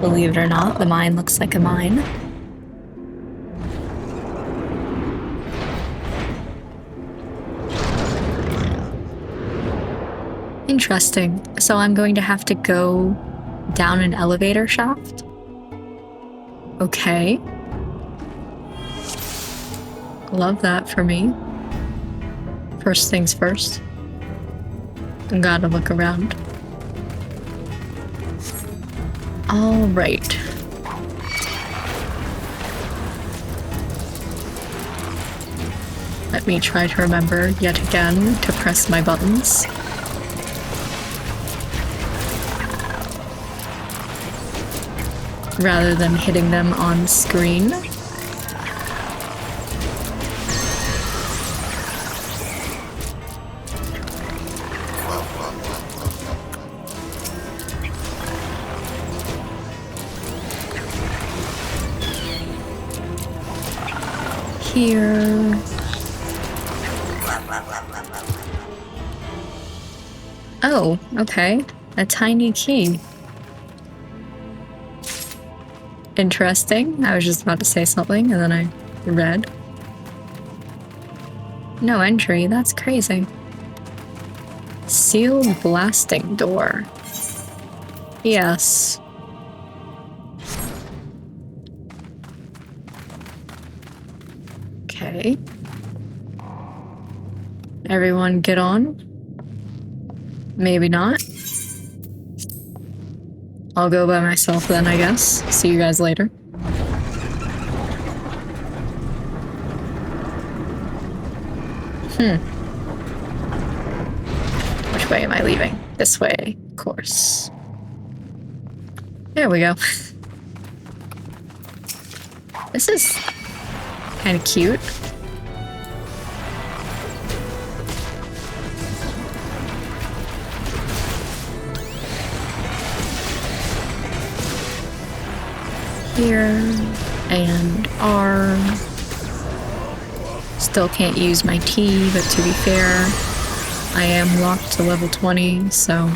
Believe it or not, the mine looks like a mine. Interesting. So I'm going to have to go down an elevator shaft? Okay. Love that for me. First things first. I gotta look around. All right. Let me try to remember yet again to press my buttons. Rather than hitting them on screen. Here. Oh, okay. A tiny key. Interesting. I was just about to say something and then I read. No entry, that's crazy. Sealed blasting door. Yes. Okay. Everyone get on? Maybe not. I'll go by myself then, I guess. See you guys later. Which way am I leaving? This way, of course. There we go. This is kind of cute. Here and R. Still can't use my T, but to be fair, I am locked to level 20, so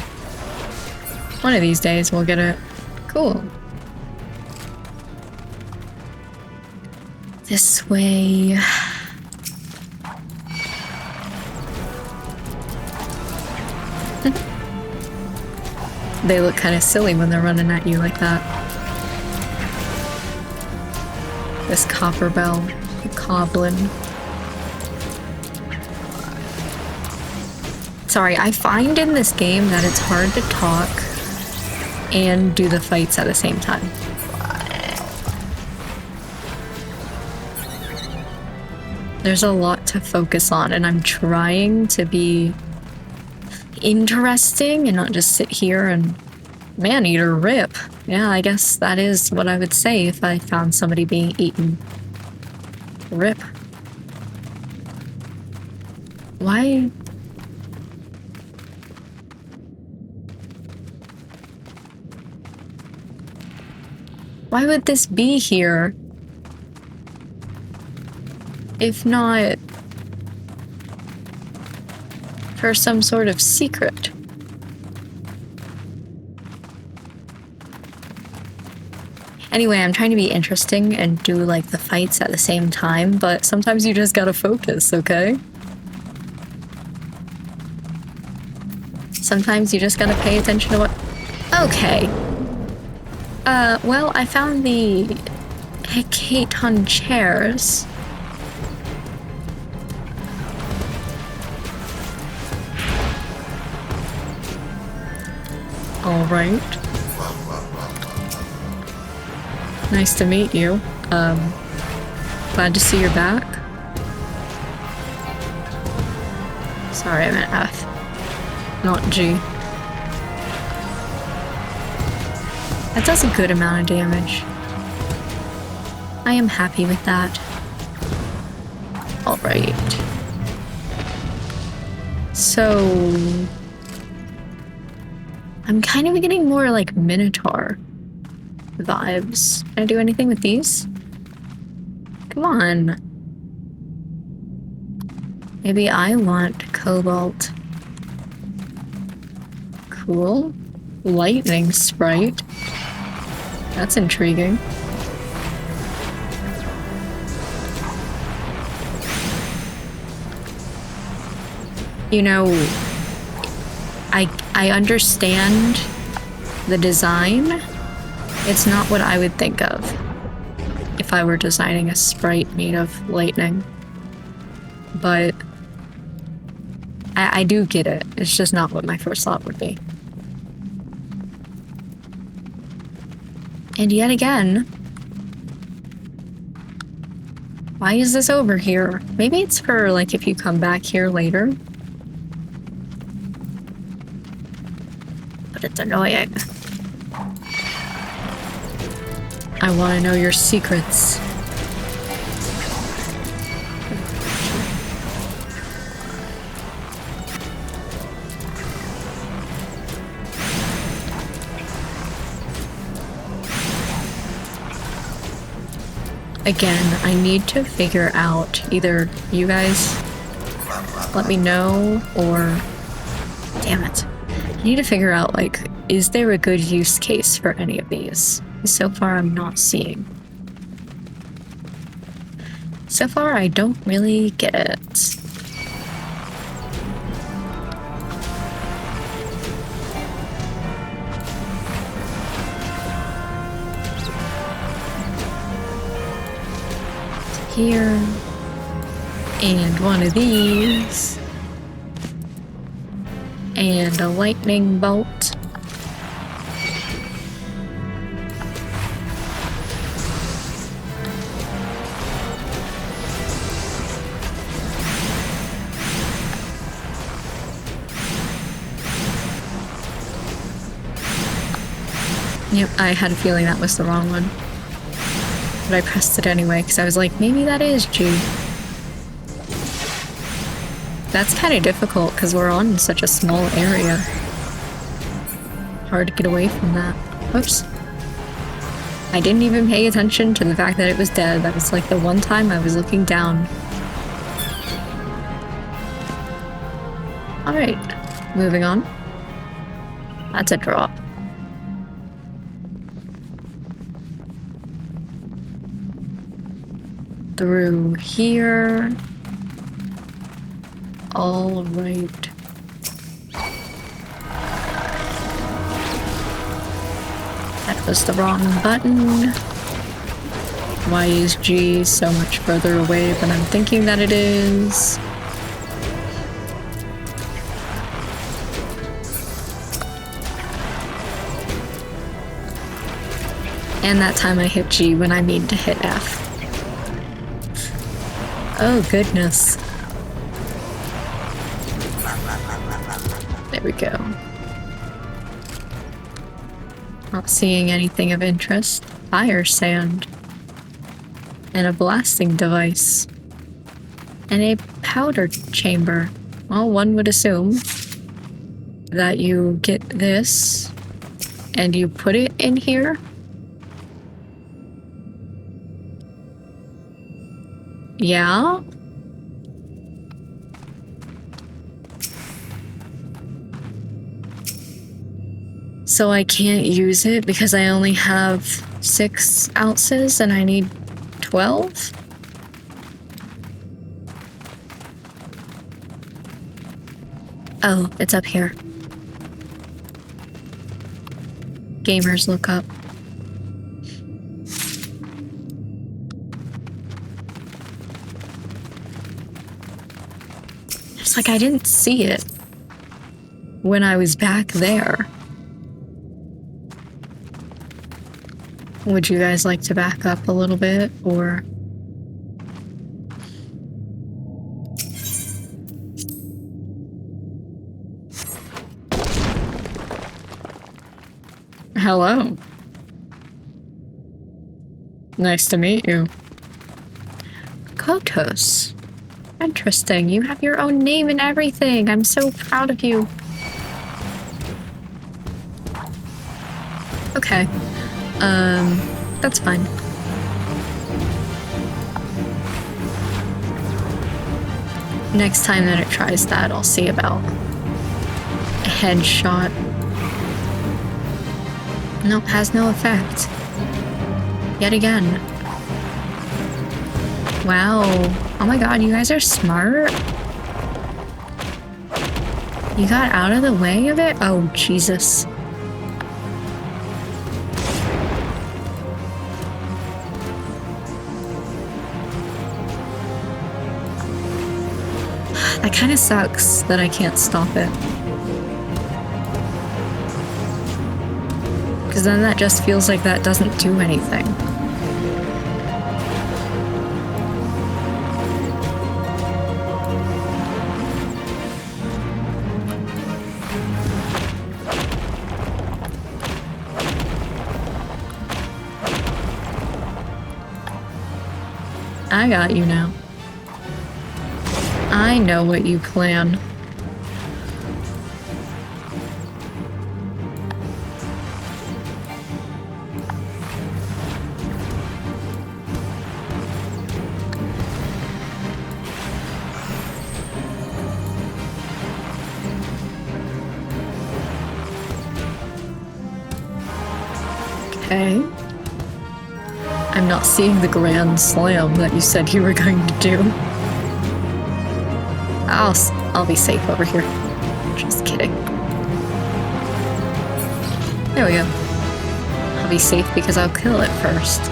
one of these days we'll get it. Cool. This way. They look kind of silly when they're running at you like that. This copper bell, the goblin. Sorry, I find in this game that it's hard to talk and do the fights at the same time. There's a lot to focus on, and I'm trying to be interesting and not just sit here and man-eater rip. Yeah, I guess that is what I would say if I found somebody being eaten. Rip. Why? Why would this be here? If not for some sort of secret. Anyway, I'm trying to be interesting and do like the fights at the same time, but sometimes you just gotta focus, okay? Sometimes you just gotta pay attention to what... Okay. Well, I found the Hecaton chairs. Alright. Nice to meet you. Glad to see you're back. Sorry, I meant F, not G. That does a good amount of damage. I am happy with that. Alright. So... I'm kind of getting more like Minotaur vibes. Can I do anything with these? Come on. Maybe I want cobalt. Cool. Lightning sprite. That's intriguing. You know, I understand the design. It's not what I would think of if I were designing a sprite made of lightning. But I do get it. It's just not what my first thought would be. And yet again, why is this over here? Maybe it's for, like, if you come back here later. But it's annoying. I want to know your secrets. Again, I need to figure out, either you guys let me know, or... Damn it. I need to figure out, like, is there a good use case for any of these? So far, I'm not seeing. So far, I don't really get it. Here. And one of these. And a lightning bolt. Yep, I had a feeling that was the wrong one. But I pressed it anyway, because I was like, maybe that is G. That's kind of difficult, because we're on such a small area. Hard to get away from that. Oops. I didn't even pay attention to the fact that it was dead. That was like the one time I was looking down. Alright, moving on. That's a drop. Through here. All right. That was the wrong button. Why is G so much further away than I'm thinking that it is? And that time I hit G when I mean to hit F. Oh goodness. There we go. Not seeing anything of interest. Fire sand. And a blasting device. And a powder chamber. Well, one would assume that you get this and you put it in here. Yeah? So I can't use it because I only have 6 ounces and I need 12? Oh, it's up here. Gamers look up. It's like I didn't see it when I was back there. Would you guys like to back up a little bit, or... Hello. Nice to meet you. Kotos. Interesting. You have your own name and everything. I'm so proud of you. Okay. That's fine. Next time that it tries that, I'll see about a headshot. Nope, has no effect. Yet again. Wow. Oh my god, you guys are smart. You got out of the way of it? Oh, Jesus. That kind of sucks that I can't stop it. Because then that just feels like that doesn't do anything. I got you now. I know what you plan. Okay. I'm not seeing the grand slam that you said you were going to do. I'll be safe over here. Just kidding. There we go. I'll be safe because I'll kill it first.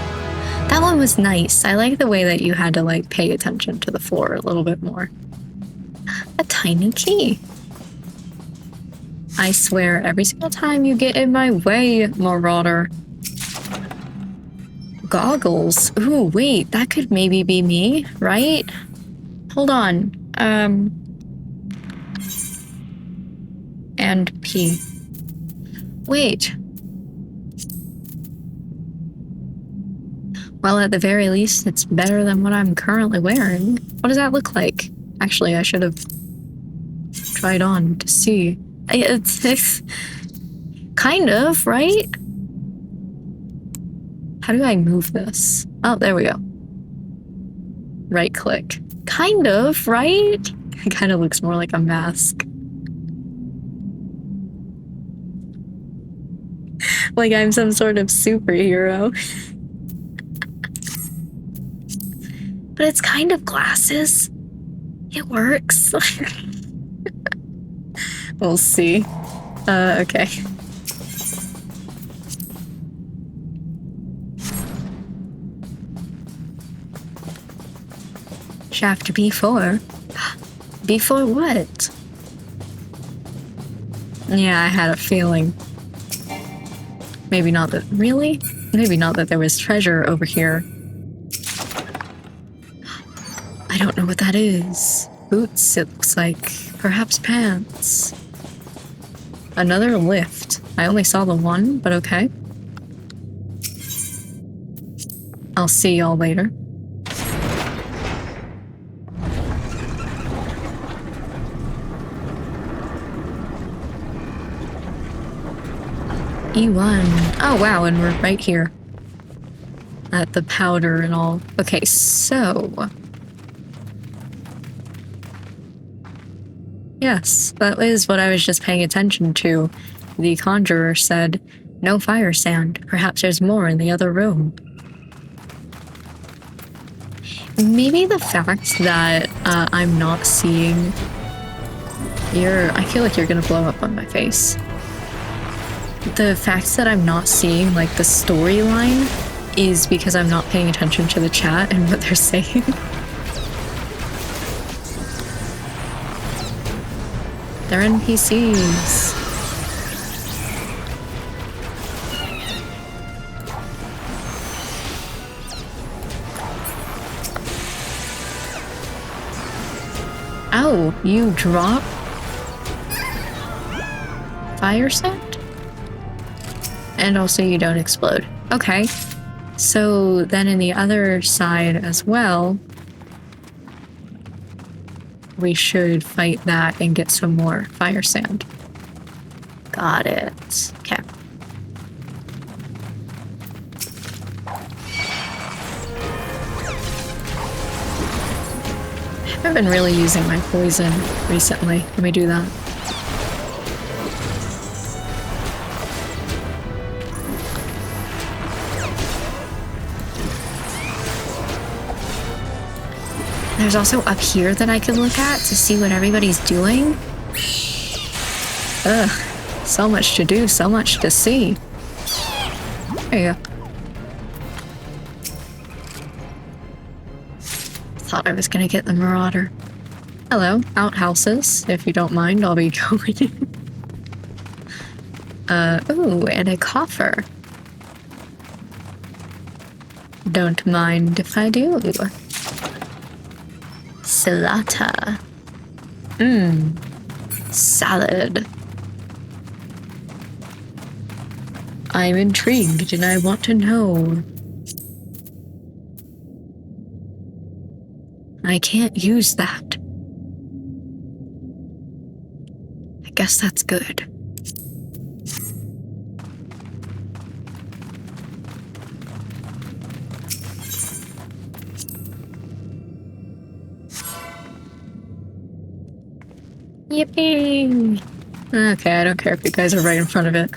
That one was nice. I like the way that you had to like pay attention to the floor a little bit more. A tiny key. I swear, every single time you get in my way, Marauder. Goggles. Ooh, wait, that could maybe be me, right? Hold on. And P. Wait. Well, at the very least, it's better than what I'm currently wearing. What does that look like? Actually, I should have tried on to see. It's kind of, right? How do I move this? Oh, there we go. Right click. Kind of, right? It kind of looks more like a mask. Like I'm some sort of superhero. But it's kind of glasses. It works. We'll see. Okay. Shaft B4? B4 what? Yeah, I had a feeling. Maybe not that- really? Maybe not that there was treasure over here. I don't know what that is. Boots, it looks like. Perhaps pants. Another lift. I only saw the one, but okay. I'll see y'all later. E1. Oh wow, and we're right here. At the powder and all. Okay, so... yes, that is what I was just paying attention to. The conjurer said, no fire sand. Perhaps there's more in the other room. Maybe the fact that I'm not seeing I feel like you're gonna blow up on my face. The fact that I'm not seeing like the storyline is because I'm not paying attention to the chat and what they're saying. They're NPCs. Oh, you drop fire sand? And also you don't explode. Okay. So then in the other side as well, we should fight that and get some more fire sand. Got it. Okay. I haven't been really using my poison recently. Let me do that. There's also up here that I could look at to see what everybody's doing. Ugh. So much to do, so much to see. There you go. Thought I was gonna get the Marauder. Hello, outhouses. If you don't mind, I'll be going in. Ooh, and a coffer. Don't mind if I do. Salata. Salad. I'm intrigued and I want to know. I can't use that. I guess that's good. Yippee! Okay, I don't care if you guys are right in front of it.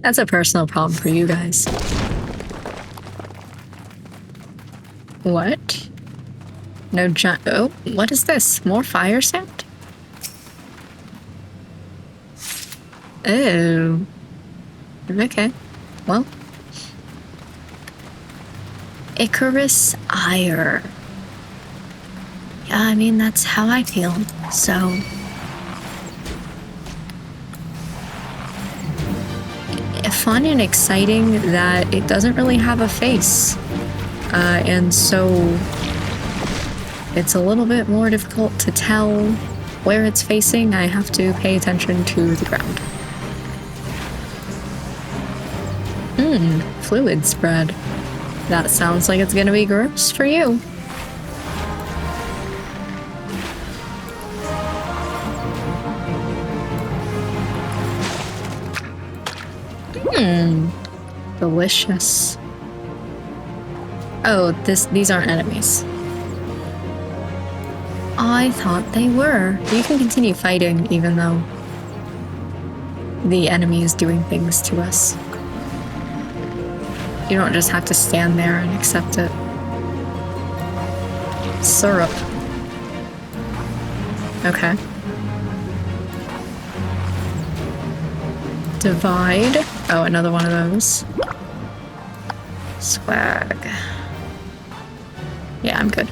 That's a personal problem for you guys. What? No giant. Oh, what is this? More fire sound? Oh. Okay. Well. Icarus Ire. Yeah, I mean, that's how I feel, so. Fun and exciting that it doesn't really have a face. And so it's a little bit more difficult to tell where it's facing. I have to pay attention to the ground. Fluid spread. That sounds like it's gonna be gross for you. Delicious. Oh, these aren't enemies. I thought they were. You can continue fighting even though the enemy is doing things to us. You don't just have to stand there and accept it. Syrup. Okay. Divide. Oh, another one of those. Swag. Yeah, I'm good.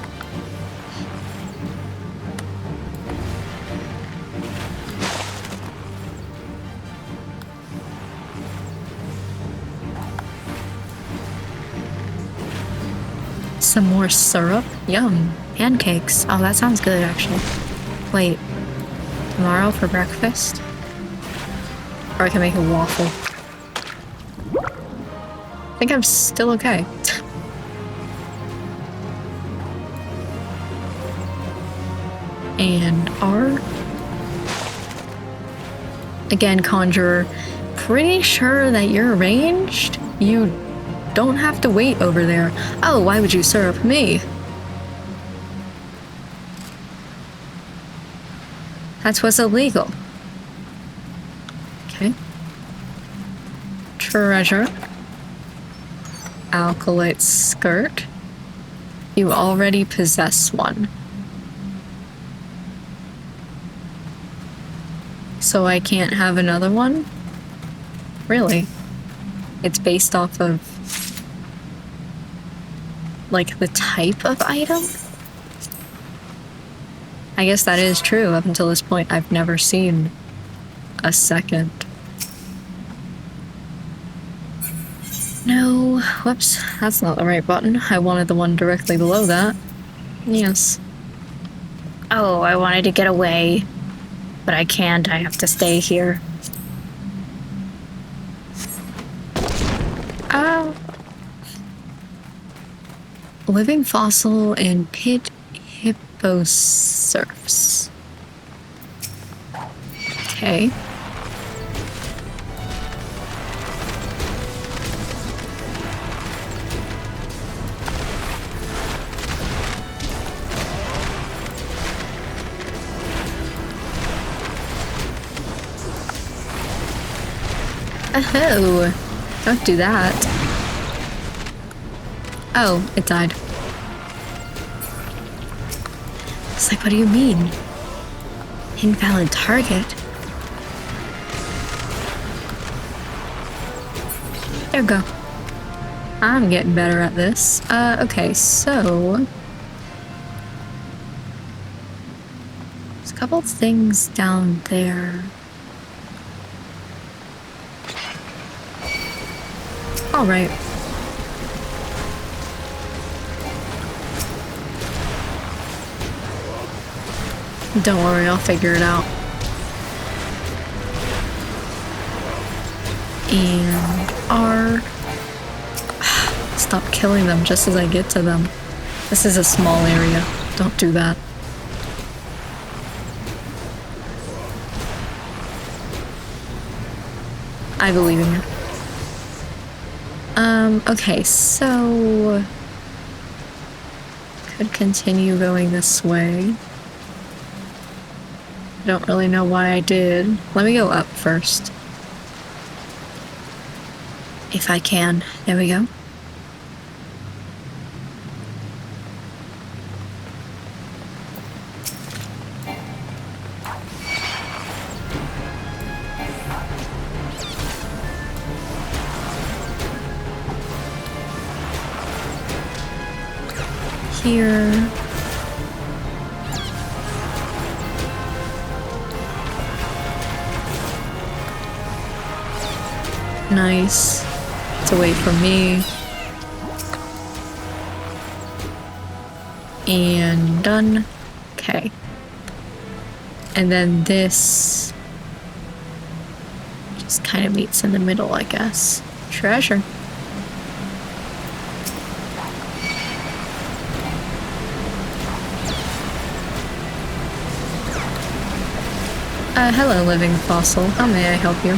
Some more syrup? Yum. Pancakes. Oh, that sounds good, actually. Wait. Tomorrow for breakfast? Or I can make a waffle. I think I'm still okay. And R. Again, Conjurer. Pretty sure that you're ranged? You don't have to wait over there. Oh, why would you syrup me? That's what's illegal. Okay. Treasure. Alkalite skirt. You already possess one. So I can't have another one? Really? It's based off of like the type of item? I guess that is true. Up until this point, I've never seen a second. No, whoops, that's not the right button. I wanted the one directly below that. Yes. Oh, I wanted to get away, but I can't. I have to stay here. Oh. Living fossil and pit hipposurfs. Okay. Oh, don't do that. Oh, it died. was like, what do you mean? Invalid target? There we go. I'm getting better at this. Okay, so... there's a couple things down there. Alright. Don't worry, I'll figure it out. And R. Stop killing them just as I get to them. This is a small area. Don't do that. I believe in you. Okay, so... could continue going this way. I don't really know why I did. Let me go up first. If I can. There we go. Here. Nice. It's away from me. And done. Okay. And then this just kind of meets in the middle, I guess. Treasure. Hello, living fossil. How may I help you?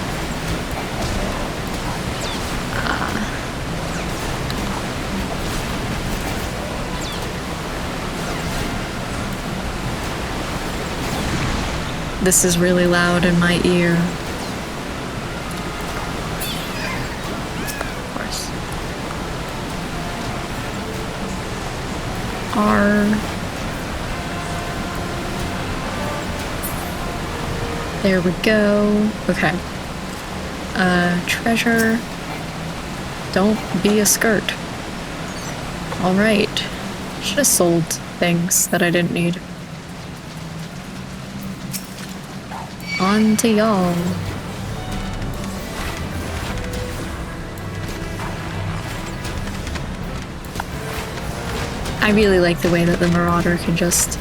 This is really loud in my ear. Of course. R. There we go. Okay. Treasure. Don't be a skirt. Alright. Should have sold things that I didn't need. On to y'all. I really like the way that the Marauder can just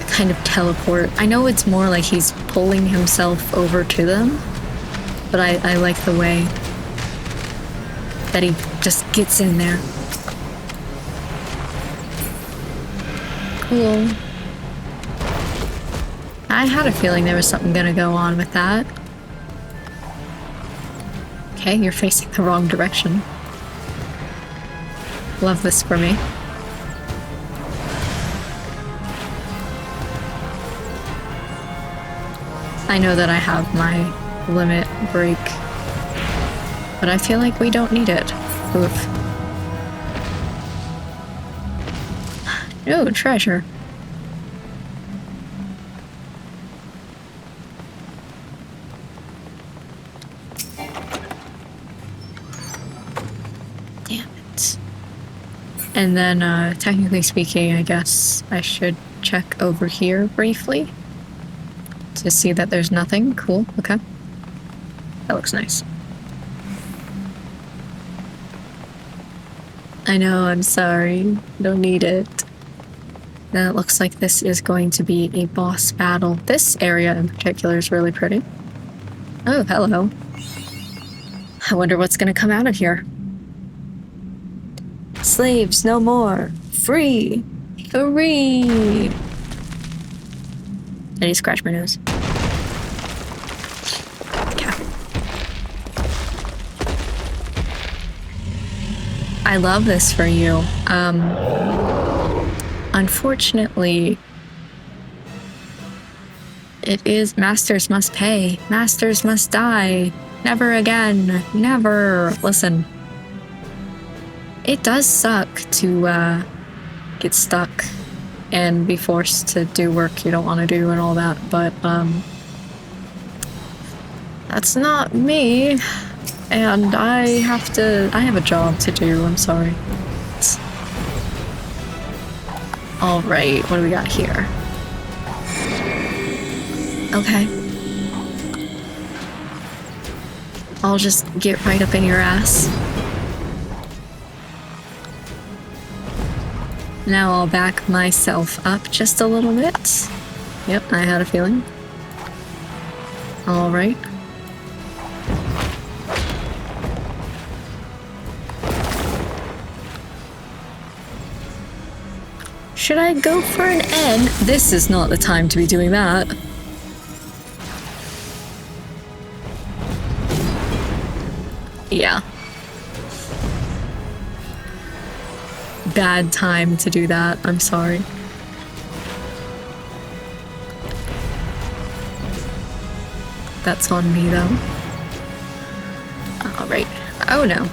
kind of teleport. I know it's more like he's pulling himself over to them, but I like the way that he just gets in there. Cool. I had a feeling there was something gonna go on with that. Okay, you're facing the wrong direction. Love this for me. I know that I have my limit break, but I feel like we don't need it. Oof. No treasure. Damn it. And then, technically speaking, I guess I should check over here briefly to see that there's nothing. Cool, okay. That looks nice. I know, I'm sorry. Don't need it. Then it looks like this is going to be a boss battle. This area in particular is really pretty. Oh, hello. I wonder what's gonna come out of here. Slaves no more. Free. Free. Did he scratch my nose? Okay. I love this for you. Unfortunately, it is masters must pay. Masters must die. Never again. Never. Listen. It does suck to get stuck and be forced to do work you don't want to do and all that, but that's not me, and I have a job to do. I'm sorry. All right, what do we got here? Okay. I'll just get right up in your ass. Now I'll back myself up just a little bit. Yep, I had a feeling. All right. Should I go for an N? This is not the time to be doing that. Yeah. Bad time to do that. I'm sorry. That's on me, though. Alright. Oh, no.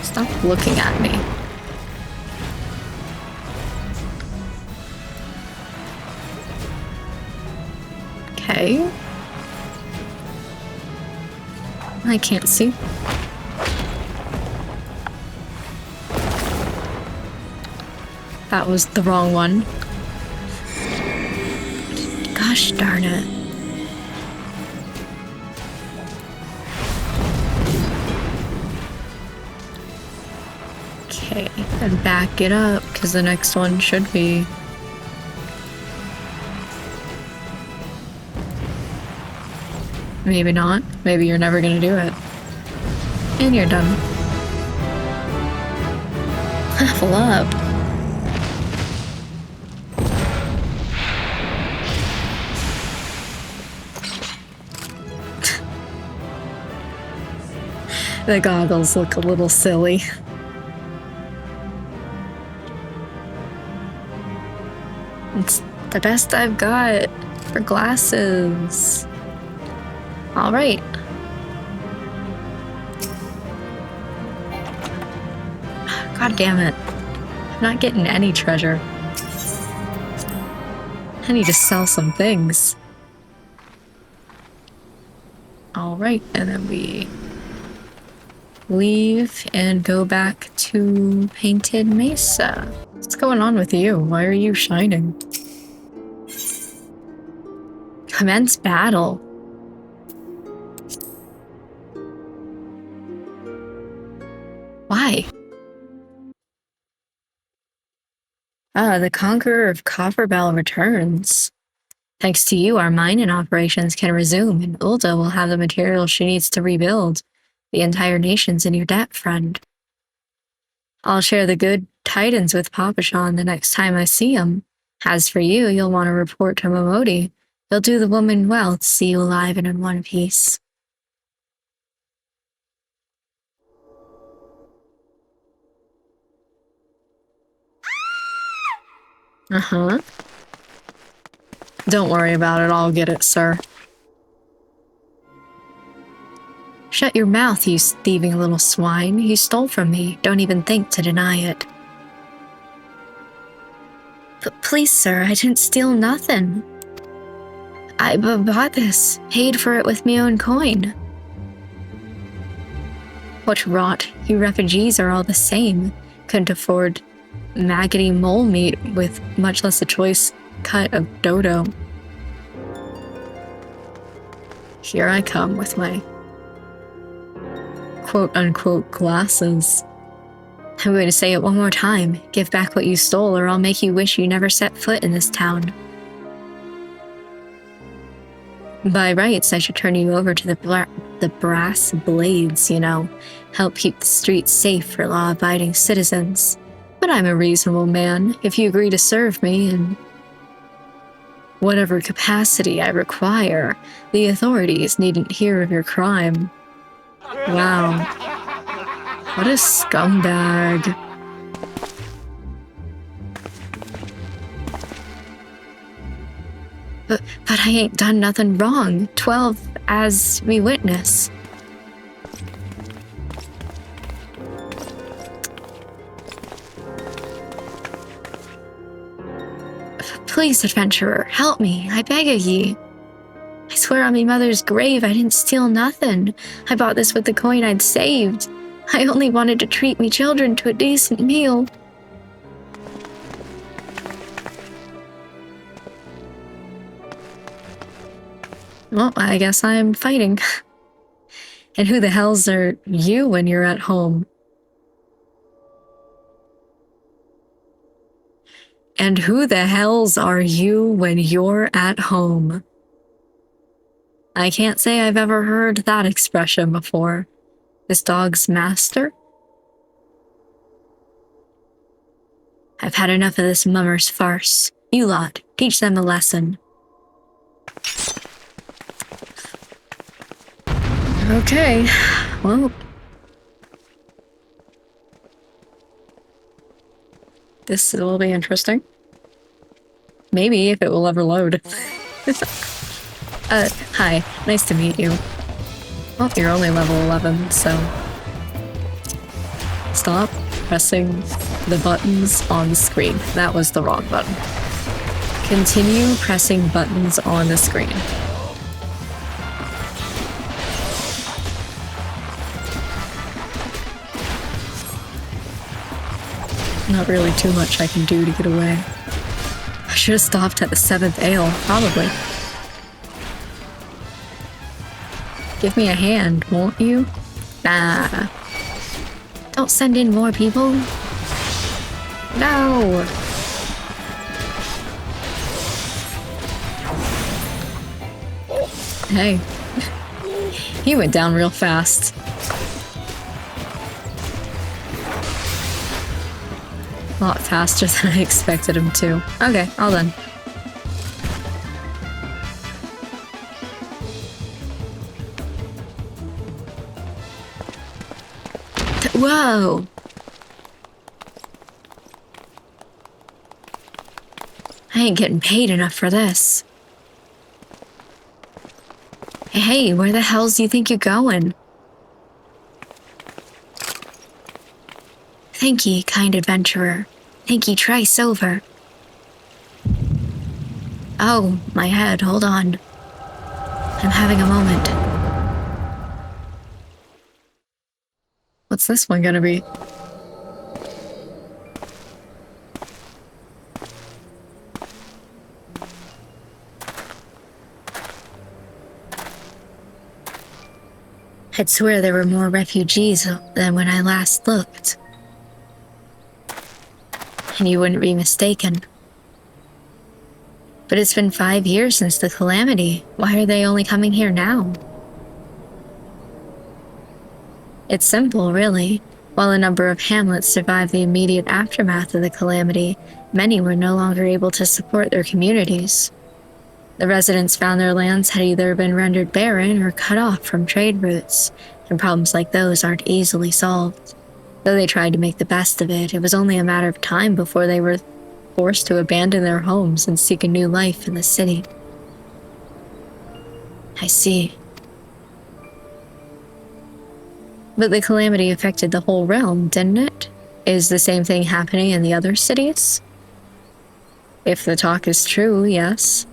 Stop looking at me. Okay. I can't see. That was the wrong one. Gosh darn it. Okay, and back it up, because the next one should be... Maybe not. Maybe you're never gonna do it. And you're done. Level up. The goggles look a little silly. It's the best I've got for glasses. All right. God damn it. I'm not getting any treasure. I need to sell some things. All right, and then we leave and go back to Painted Mesa. What's going on with you? Why are you shining? Commence battle. Why? Ah, the Conqueror of Copperbell returns. Thanks to you, our mining operations can resume, and Ulda will have the materials she needs to rebuild. The entire nation's in your debt, friend. I'll share the good tidings with Papashan the next time I see him. As for you, you'll want to report to Momodi. It'll do the woman well to see you alive and in one piece. Uh-huh. Don't worry about it, I'll get it, sir. Shut your mouth, you thieving little swine. You stole from me. Don't even think to deny it. But please, sir, I didn't steal nothing. I bought this. Paid for it with me own coin. What rot. You refugees are all the same. Couldn't afford maggoty mole meat with much less a choice cut of dodo. Here I come with my quote-unquote glasses. I'm going to say it one more time. Give back what you stole or I'll make you wish you never set foot in this town. By rights, I should turn you over to the brass blades, you know. Help keep the streets safe for law-abiding citizens. But I'm a reasonable man. If you agree to serve me in whatever capacity I require, the authorities needn't hear of your crime. Wow. What a scumbag. But I ain't done nothing wrong. 12 as me witness. Please, adventurer, help me, I beg of ye. I swear on me mother's grave I didn't steal nothing. I bought this with the coin I'd saved. I only wanted to treat me children to a decent meal. Well, I guess I'm fighting. And who the hells are you when you're at home? And who the hells are you when you're at home? I can't say I've ever heard that expression before. This dog's master? I've had enough of this mummer's farce. You lot, teach them a lesson. Okay, well. This will be interesting. Maybe, if it will ever load. Hi, nice to meet you. Well, you're only level 11, so... Stop pressing the buttons on the screen. That was the wrong button. Continue pressing buttons on the screen. Not really too much I can do to get away. I should have stopped at the 7th ale, probably. Give me a hand, won't you? Nah. Don't send in more people. No! Hey. He went down real fast. A lot faster than I expected him to. Okay, all done. Whoa! I ain't getting paid enough for this. Hey, where the hells do you think you're going? Thank ye, kind adventurer. Thank ye thrice over. Oh, my head, hold on. I'm having a moment. What's this one gonna be? I'd swear there were more refugees than when I last looked. And you wouldn't be mistaken. But it's been 5 years since the calamity. Why are they only coming here now? It's simple, really. While a number of hamlets survived the immediate aftermath of the calamity, many were no longer able to support their communities. The residents found their lands had either been rendered barren or cut off from trade routes, and problems like those aren't easily solved. Though they tried to make the best of it, it was only a matter of time before they were forced to abandon their homes and seek a new life in the city. I see. But the calamity affected the whole realm, didn't it? Is the same thing happening in the other cities? If the talk is true, yes.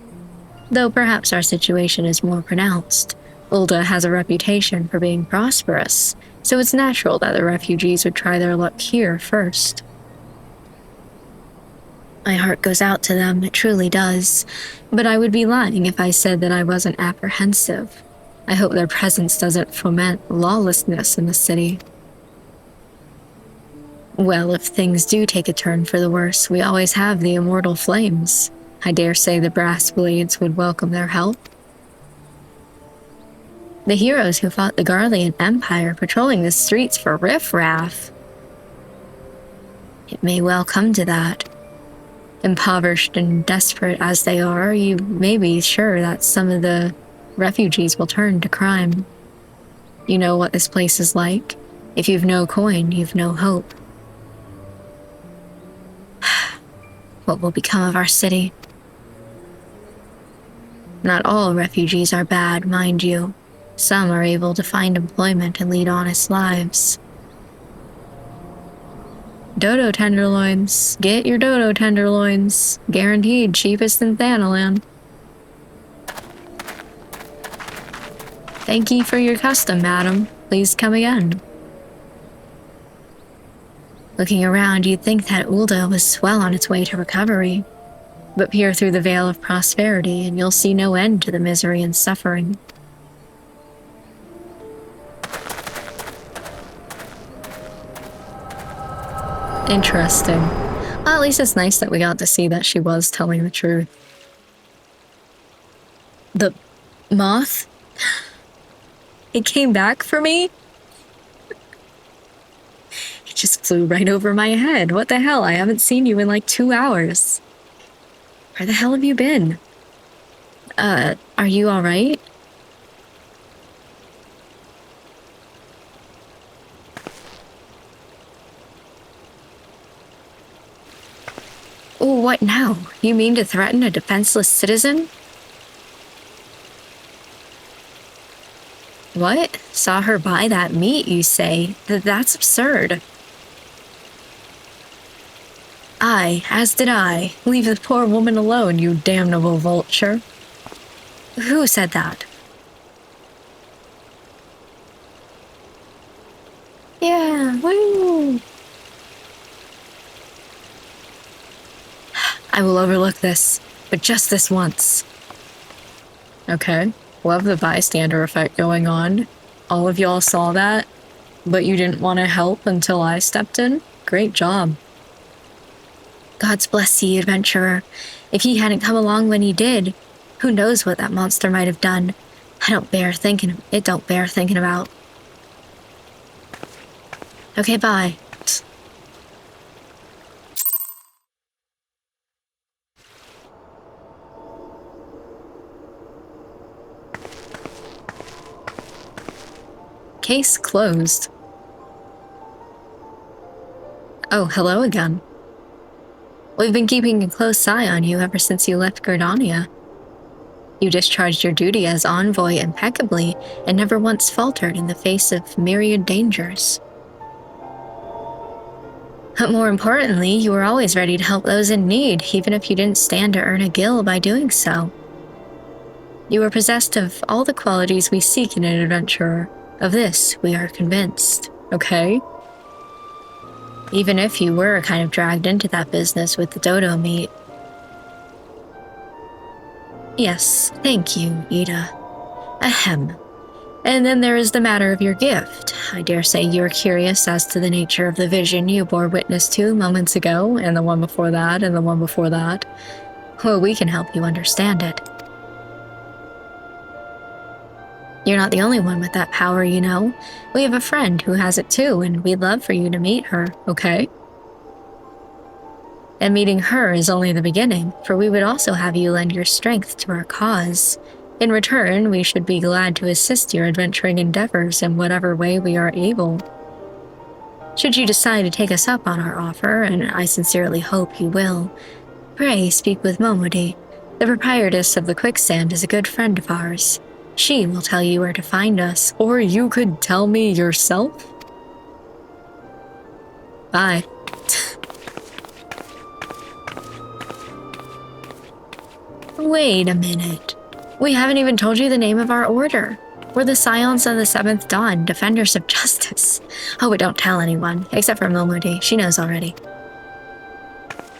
Though perhaps our situation is more pronounced. Ulda has a reputation for being prosperous, so it's natural that the refugees would try their luck here first. My heart goes out to them, it truly does, but I would be lying if I said that I wasn't apprehensive. I hope their presence doesn't foment lawlessness in the city. Well, if things do take a turn for the worse, we always have the immortal flames. I dare say the brass blades would welcome their help. The heroes who fought the Garlean Empire patrolling the streets for riffraff. It may well come to that. Impoverished and desperate as they are, you may be sure that some of the refugees will turn to crime. You know what this place is like. If you've no coin, you've no hope. What will become of our city? Not all refugees are bad, mind you. Some are able to find employment and lead honest lives. Dodo tenderloins. Get your dodo tenderloins. Guaranteed cheapest in Thanalan. Thank ye for your custom, madam. Please come again. Looking around, you'd think that Ulda was well on its way to recovery. But peer through the veil of prosperity, and you'll see no end to the misery and suffering. Interesting. Well, at least it's nice that we got to see that she was telling the truth. The moth? It came back for me? It just flew right over my head. What the hell? I haven't seen you in like 2 hours. Where the hell have you been? Are you alright? Oh, what now? You mean to threaten a defenseless citizen? What? Saw her buy that meat, you say? That's absurd. Aye, as did I. Leave the poor woman alone, you damnable vulture. Who said that? Yeah, woo! I will overlook this, but just this once. Okay, love the bystander effect going on. All of y'all saw that, but you didn't want to help until I stepped in? Great job. God's bless ye, adventurer. If he hadn't come along when he did, who knows what that monster might have done. It don't bear thinking about. Okay, bye. Case closed. Oh, hello again. We've been keeping a close eye on you ever since you left Gordania. You discharged your duty as envoy impeccably and never once faltered in the face of myriad dangers. But more importantly, you were always ready to help those in need, even if you didn't stand to earn a gil by doing so. You were possessed of all the qualities we seek in an adventurer. Of this, we are convinced. Okay? Even if you were kind of dragged into that business with the dodo meat. Yes, thank you, Ida. Ahem. And then there is the matter of your gift. I dare say you're curious as to the nature of the vision you bore witness to moments ago, and the one before that, and the one before that. Well, we can help you understand it. You're not the only one with that power, you know. We have a friend who has it too, and we'd love for you to meet her, okay? And meeting her is only the beginning, for we would also have you lend your strength to our cause. In return, we should be glad to assist your adventuring endeavors in whatever way we are able. Should you decide to take us up on our offer, and I sincerely hope you will, pray speak with Momodi. The proprietress of the Quicksand is a good friend of ours. She will tell you where to find us. Or you could tell me yourself? Bye. Wait a minute. We haven't even told you the name of our order. We're the Scions of the Seventh Dawn, Defenders of Justice. Oh, but don't tell anyone, except for Momodi. She knows already.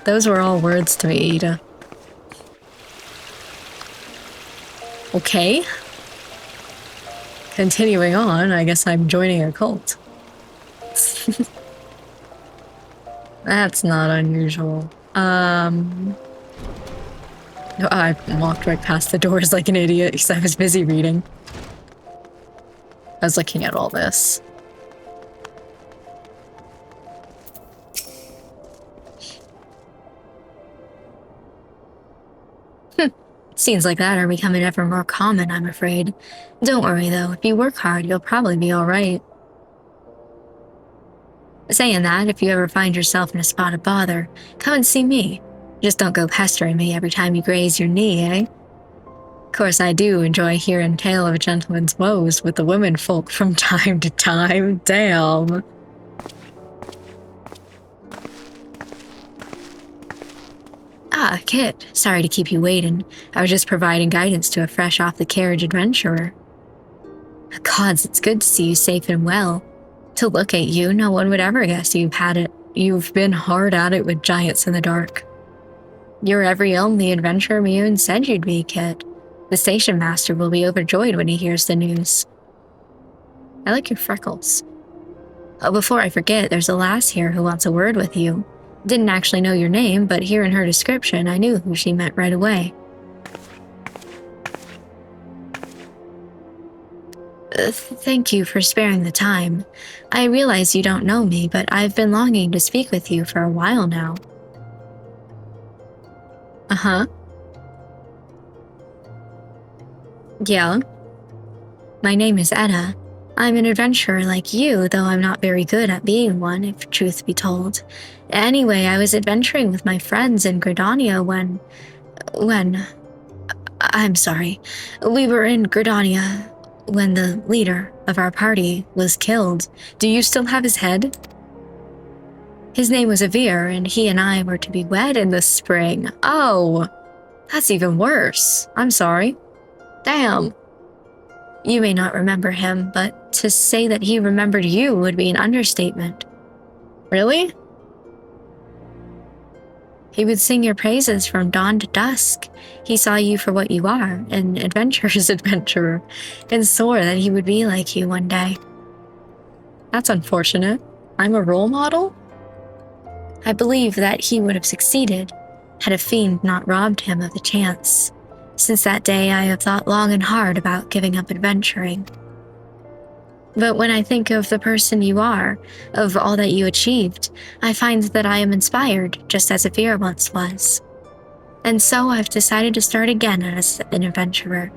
Those were all words to me, Ida. Okay. Continuing on, I guess I'm joining a cult. That's not unusual. I walked right past the doors like an idiot because I was busy reading. I was looking at all this. Scenes like that are becoming ever more common, I'm afraid. Don't worry though, if you work hard, you'll probably be alright. Saying that, if you ever find yourself in a spot of bother, come and see me. Just don't go pestering me every time you graze your knee, eh? Of course, I do enjoy hearing tale of a gentleman's woes with the women folk from time to time. Damn. Ah, Kit, sorry to keep you waiting. I was just providing guidance to a fresh off-the-carriage adventurer. Gods, it's good to see you safe and well. To look at you, no one would ever guess you've been hard at it with giants in the dark. You're every only adventurer Mune said you'd be, Kit. The station master will be overjoyed when he hears the news. I like your freckles. Oh, before I forget, there's a lass here who wants a word with you. Didn't actually know your name, but hearing her description, I knew who she meant right away. Thank you for sparing the time. I realize you don't know me, but I've been longing to speak with you for a while now. Uh-huh. Yeah. My name is Etta. I'm an adventurer like you, though I'm not very good at being one, if truth be told. Anyway, I was adventuring with my friends in Gridania I'm sorry. We were in Gridania when the leader of our party was killed. Do you still have his head? His name was Avir, and he and I were to be wed in the spring. Oh, that's even worse. I'm sorry. Damn. You may not remember him, but to say that he remembered you would be an understatement. Really? He would sing your praises from dawn to dusk. He saw you for what you are, an adventurer's adventurer, and swore that he would be like you one day. That's unfortunate. I'm a role model? I believe that he would have succeeded, had a fiend not robbed him of the chance. Since that day, I have thought long and hard about giving up adventuring. But when I think of the person you are, of all that you achieved, I find that I am inspired, just as Avir once was. And so I've decided to start again as an adventurer.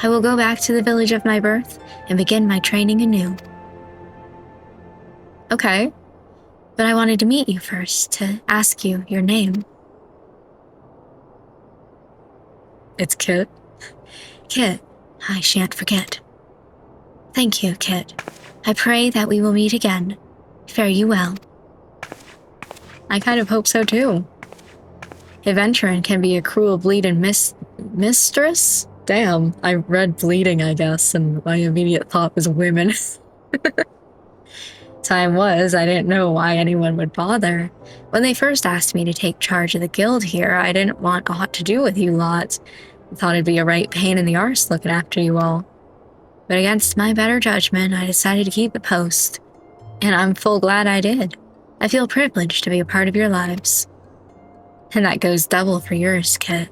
I will go back to the village of my birth and begin my training anew. Okay, but I wanted to meet you first, to ask you your name. It's Kit. Kit, I shan't forget. Thank you, Kit. I pray that we will meet again. Fare you well. I kind of hope so too. Adventuring can be a cruel bleeding mistress? Damn, I read bleeding, I guess, and my immediate thought was women. Time was, I didn't know why anyone would bother. When they first asked me to take charge of the guild here, I didn't want aught to do with you lot. I thought it'd be a right pain in the arse looking after you all. But against my better judgment, I decided to keep the post. And I'm full glad I did. I feel privileged to be a part of your lives. And that goes double for yours, Kit.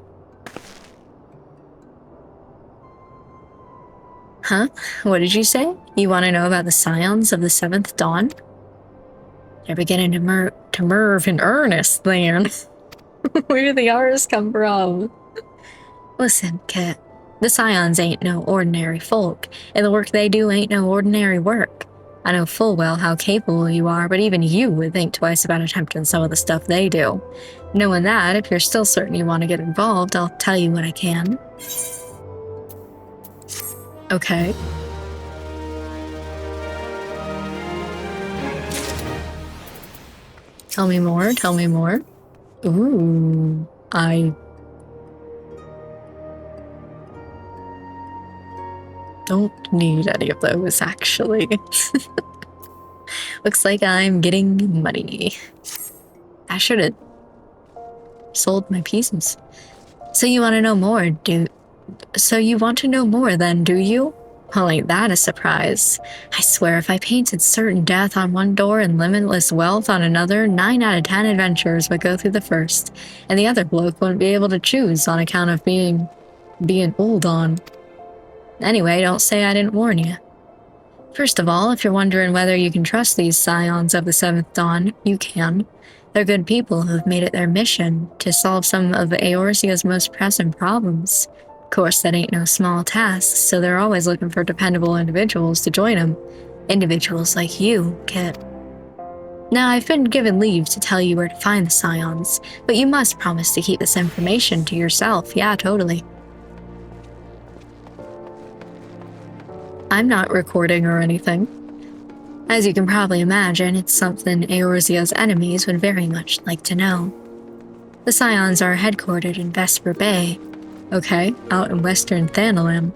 Huh? What did you say? You want to know about the scions of the 7th Dawn? They're beginning to merve in earnest, then. Where do the R's come from? Listen, Kit. The scions ain't no ordinary folk, and the work they do ain't no ordinary work. I know full well how capable you are, but even you would think twice about attempting some of the stuff they do. Knowing that, if you're still certain you want to get involved, I'll tell you what I can. Okay. Tell me more, tell me more. Ooh, I don't need any of those, actually. Looks like I'm getting money. I should have sold my pieces. So you want to know more, So you want to know more then, do you? Well, ain't that a surprise? I swear if I painted certain death on one door and limitless wealth on another, 9 out of 10 adventurers would go through the first, and the other bloke wouldn't be able to choose on account of being old on. Anyway, don't say I didn't warn you. First of all, if you're wondering whether you can trust these scions of the 7th Dawn, you can. They're good people who've made it their mission to solve some of Eorzea's most pressing problems. Of course, that ain't no small task, so they're always looking for dependable individuals to join them. Individuals like you, Kit. Now, I've been given leave to tell you where to find the scions, but you must promise to keep this information to yourself. Yeah, totally. I'm not recording or anything. As you can probably imagine, it's something Eorzea's enemies would very much like to know. The Scions are headquartered in Vesper Bay. Okay, out in western Thanalim.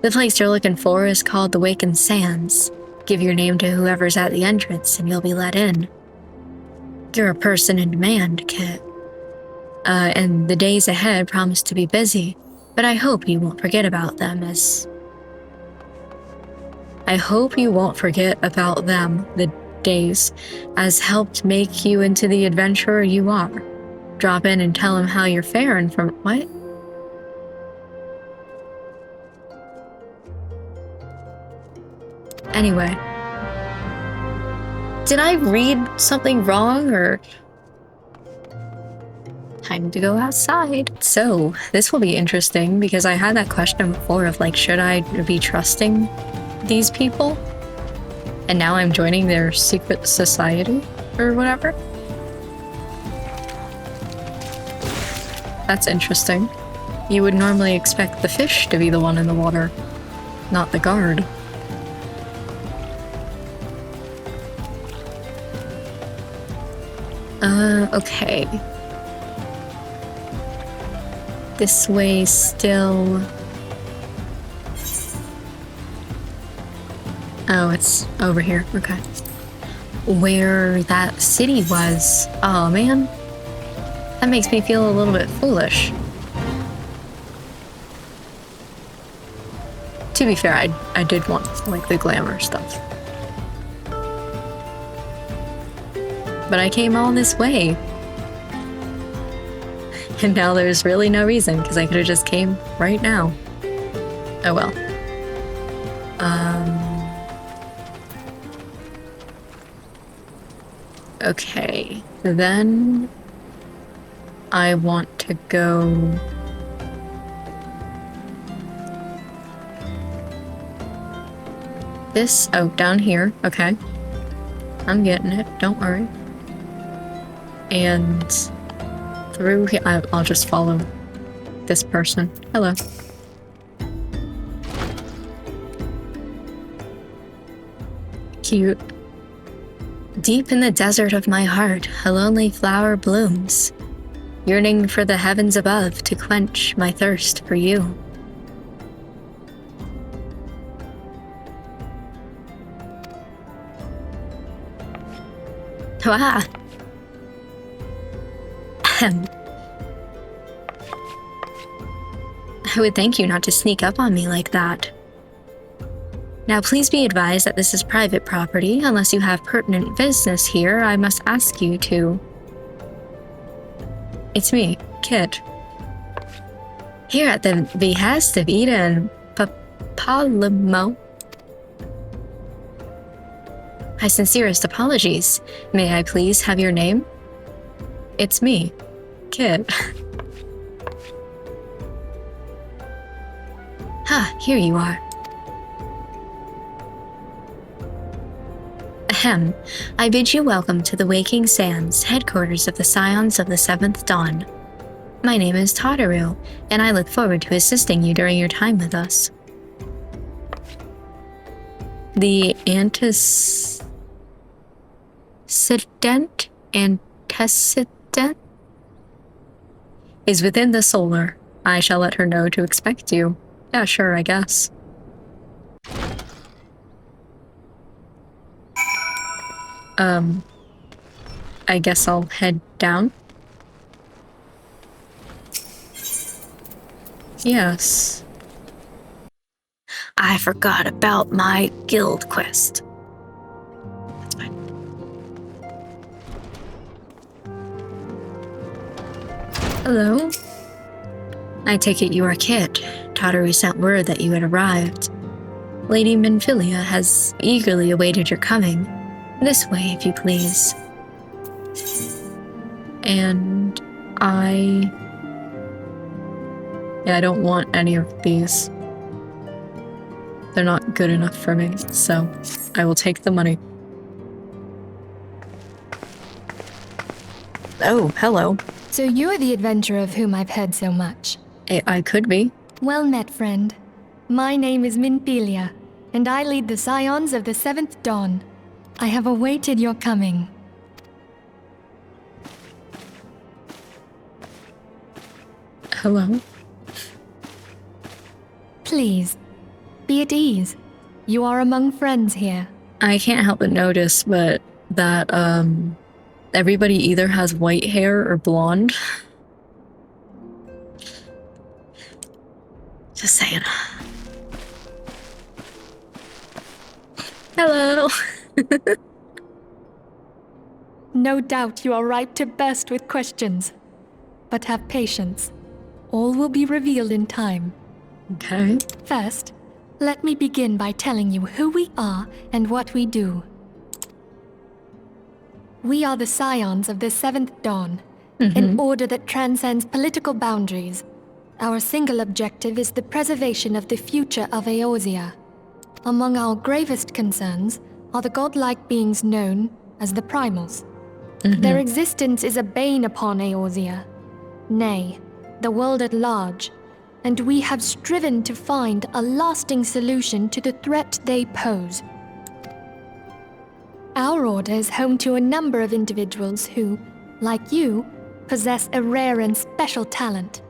The place you're looking for is called the Wakened Sands. Give your name to whoever's at the entrance and you'll be let in. You're a person in demand, Kit. And the days ahead promise to be busy, but I hope you won't forget about them the days, as helped make you into the adventurer you are. Drop in and tell them how you're faring from— what? Anyway. Did I read something wrong, or— time to go outside. So, this will be interesting because I had that question before of like, should I be trusting these people? And now I'm joining their secret society or whatever. That's interesting. You would normally expect the fish to be the one in the water, not the guard. Okay. This way still. Oh, it's over here. Okay. Where that city was. Oh, man. That makes me feel a little bit foolish. To be fair, I did want, like, the glamour stuff. But I came all this way. And now there's really no reason, because I could have just came right now. Oh well. Okay. Then I want to go... this? Oh, down here. Okay. I'm getting it. Don't worry. And through here, I'll just follow this person. Hello. Cute. Deep in the desert of my heart, a lonely flower blooms, yearning for the heavens above to quench my thirst for you. Ah. I would thank you not to sneak up on me like that. Now please be advised that this is private property. Unless you have pertinent business here, I must ask you to... It's me, Kit. Here at the behest of Ida and Papalimo. My sincerest apologies. May I please have your name? It's me, Kit. Here you are. Ahem. I bid you welcome to the Waking Sands, headquarters of the Scions of the 7th Dawn. My name is Tataru, and I look forward to assisting you during your time with us. The antecedent is within the solar. I shall let her know to expect you. Yeah, sure, I guess. I guess I'll head down. Yes. I forgot about my guild quest. That's fine. Hello? I take it you are Kit. Tataru sent word that you had arrived. Lady Minfilia has eagerly awaited your coming. This way, if you please. And yeah, I don't want any of these. They're not good enough for me, so I will take the money. Oh, hello. So you're the adventurer of whom I've heard so much. I could be. Well met, friend. My name is Minfilia, and I lead the Scions of the 7th Dawn. I have awaited your coming. Hello? Please, be at ease. You are among friends here. I can't help but notice, but that, everybody either has white hair or blonde. Just saying. Hello! No doubt you are ripe to burst with questions. But have patience. All will be revealed in time. Okay. First, let me begin by telling you who we are and what we do. We are the Scions of the Seventh Dawn, an order that transcends political boundaries. Our single objective is the preservation of the future of Eorzea. Among our gravest concerns are the godlike beings known as the Primals. Their existence is a bane upon Eorzea, nay, the world at large, and we have striven to find a lasting solution to the threat they pose. Our order is home to a number of individuals who, like you, possess a rare and special talent.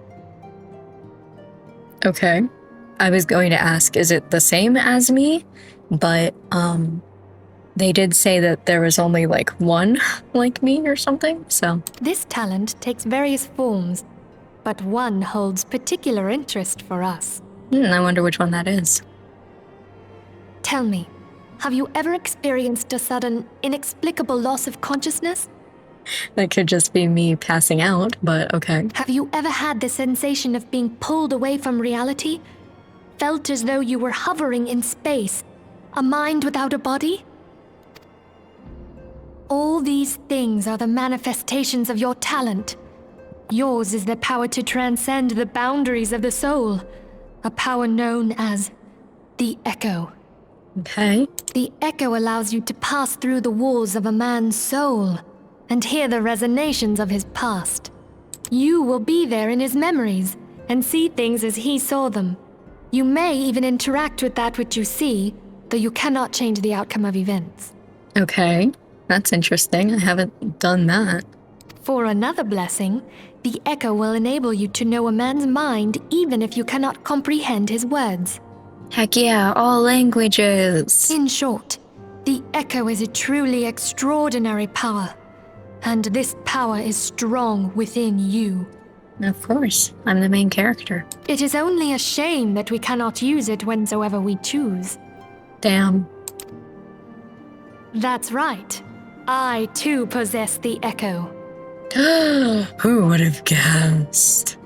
Okay. I was going to ask, is it the same as me? But, they did say that there was only like one like me or something, so. This talent takes various forms, but one holds particular interest for us. I wonder which one that is. Tell me, have you ever experienced a sudden, inexplicable loss of consciousness? That could just be me passing out, but okay. Have you ever had the sensation of being pulled away from reality? Felt as though you were hovering in space, a mind without a body? All these things are the manifestations of your talent. Yours is the power to transcend the boundaries of the soul, a power known as the Echo. Okay. The Echo allows you to pass through the walls of a man's soul and hear the resonations of his past. You will be there in his memories and see things as he saw them. You may even interact with that which you see, though you cannot change the outcome of events. Okay. That's interesting. I haven't done that. For another blessing, the Echo will enable you to know a man's mind even if you cannot comprehend his words. Heck yeah, all languages. In short, the Echo is a truly extraordinary power, and this power is strong within you. Of course, I'm the main character. It is only a shame that we cannot use it whensoever we choose. Damn. That's right. I too possess the Echo. Who would have guessed?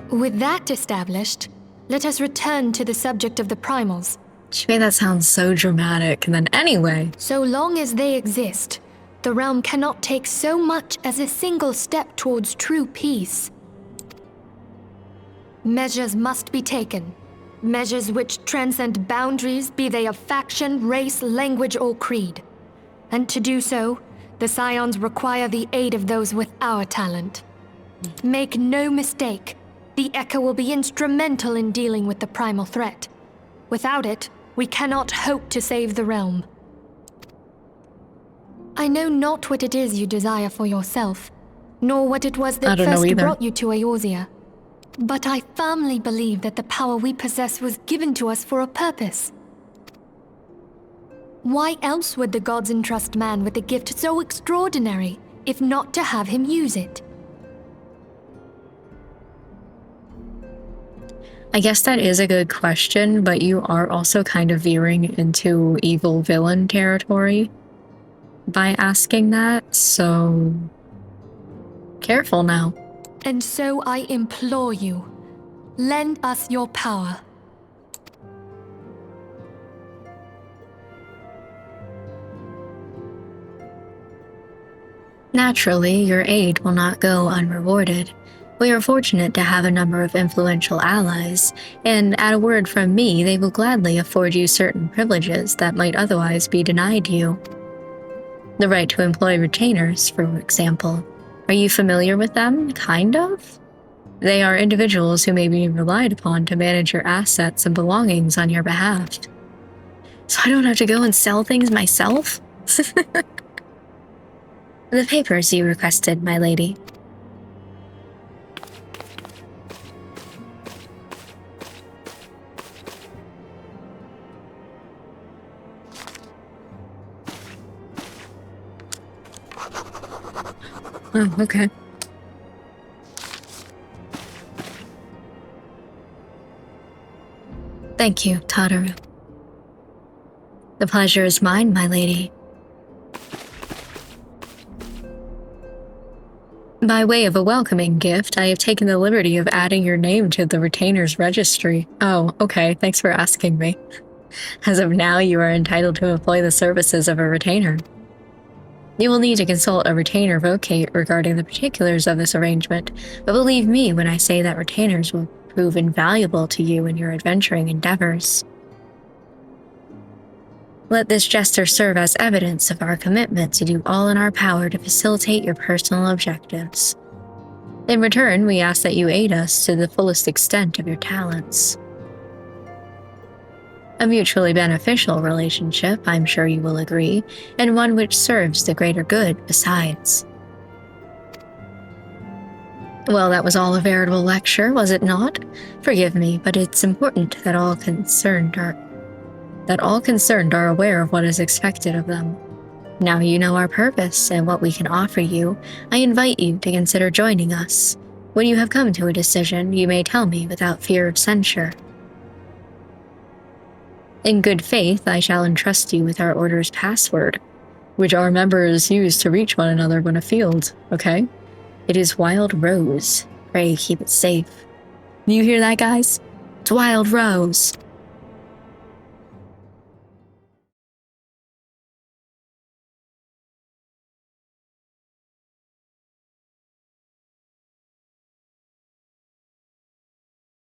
With that established, let us return to the subject of the Primals. She made that sound so dramatic, and then anyway. So long as they exist, the realm cannot take so much as a single step towards true peace. Measures must be taken. Measures which transcend boundaries, be they of faction, race, language, or creed. And to do so, the Scions require the aid of those with our talent. Make no mistake, the Echo will be instrumental in dealing with the primal threat. Without it, we cannot hope to save the realm. I know not what it is you desire for yourself, nor what it was that first brought you to Eorzea. But I firmly believe that the power we possess was given to us for a purpose. Why else would the gods entrust man with a gift so extraordinary, if not to have him use it? I guess that is a good question, but you are also kind of veering into evil villain territory by asking that, so careful now. And so I implore you, lend us your power. Naturally, your aid will not go unrewarded. We are fortunate to have a number of influential allies, and at a word from me, they will gladly afford you certain privileges that might otherwise be denied you. The right to employ retainers, for example. Are you familiar with them? Kind of? They are individuals who may be relied upon to manage your assets and belongings on your behalf. So I don't have to go and sell things myself? The papers you requested, my lady. Oh, okay. Thank you, Tataru. The pleasure is mine, my lady. By way of a welcoming gift, I have taken the liberty of adding your name to the retainer's registry. Oh, okay, thanks for asking me. As of now, you are entitled to employ the services of a retainer. You will need to consult a retainer vocate regarding the particulars of this arrangement, but believe me when I say that retainers will prove invaluable to you in your adventuring endeavors. Let this gesture serve as evidence of our commitment to do all in our power to facilitate your personal objectives. In return, we ask that you aid us to the fullest extent of your talents. A mutually beneficial relationship, I'm sure you will agree, and one which serves the greater good besides. Well, that was all a veritable lecture, was it not? Forgive me, but it's important that all concerned are aware of what is expected of them. Now you know our purpose and what we can offer you, I invite you to consider joining us. When you have come to a decision, you may tell me without fear of censure. In good faith, I shall entrust you with our order's password, which our members use to reach one another when afield, okay? It is Wild Rose. Pray keep it safe. You hear that, guys? It's Wild Rose.